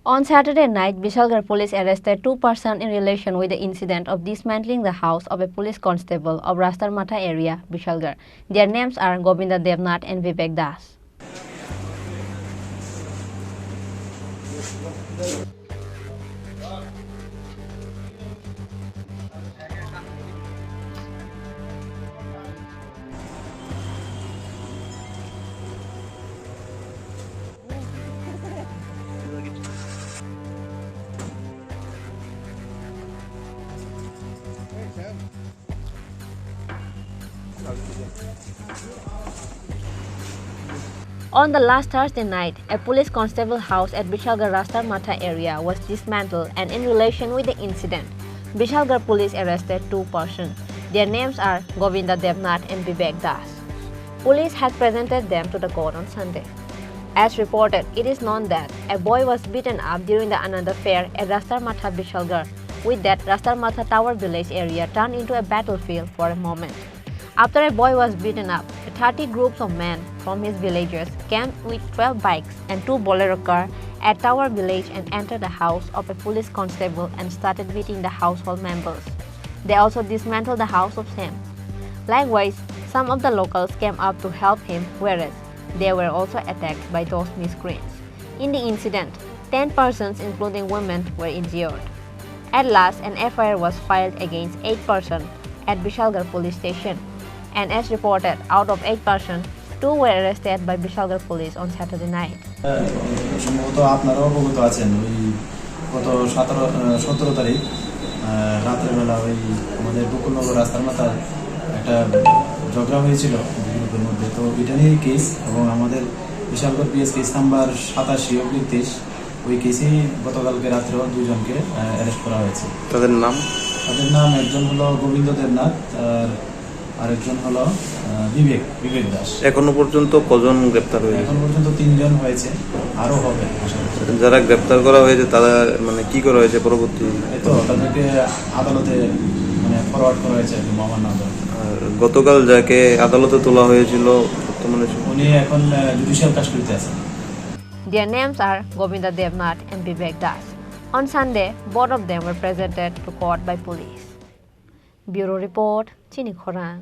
On Saturday night, Bishalgarh police arrested two persons in relation with the incident of dismantling the house of a police constable of Rastar Matha area, Bishalgarh. Their names are Govinda Devnath and Vivek Das. On the last Thursday night, a police constable house at Bishalgarh Rastar Matha area was dismantled, and in relation with the incident, Bishalgarh police arrested two persons. Their names are Govinda Devnath and Vivek Das. Police had presented them to the court on Sunday. As reported, it is known that a boy was beaten up during the another fair at Rastar Matha, Bishalgarh. With that, Rastar Matha Tower village area turned into a battlefield for a moment. After a boy was beaten up, 30 groups of men from his villages came with 12 bikes and 2 bolero cars at Tower village and entered the house of a police constable and started beating the household members. They also dismantled the house of Sam. Likewise, some of the locals came up to help him, whereas they were also attacked by those miscreants. In the incident, 10 persons, including women, were injured. At last, an FIR was filed against 8 persons at Bishalgarh police station. And as reported, out of 8 persons, 2 were arrested by Bishalgarh police on Saturday night. সম্ভবত আপনারা অবগত আছেন ওই গত 17 তারিখ রাত্রেবেলা ওই আমাদের বকুলনগর রাস্তার মাথায় একটা ঝগড়া হয়েছিল গ্রুপের মধ্যে। তো এটা নিয়ে কেস এবং আমাদের বিশালগড় পিএস কেস নাম্বার 87/23 ওই কেসেই গতকালকে রাত্রে 2 জনকে অ্যারেস্ট করা হয়েছে। তাদের নাম একজন হলো গোবিন্দ দেবনাথ আর আরেকজন হলো বিবেক দাস। এখনো পর্যন্ত কজন গ্রেপ্তার হয়েছে? এখন পর্যন্ত 3 জন হয়েছে, আরো হবে। যারা গ্রেপ্তার করা হয়েছে তারা মানে কি করা হয়েছে পরবর্তী? এই তো তাদেরকে আদালতে মানে ফরওয়ার্ড করা হয়েছে মামলার নামে। আর গতকাল যাকে আদালতে তোলা হয়েছিল বর্তমানে উনি এখন জুডিশিয়াল কাস্টডিতে আছেন। Their names are Govinda Devnath and Vivek Das. On Sunday, both of them were presented to court by police. Bureau Report, Chini Khorang.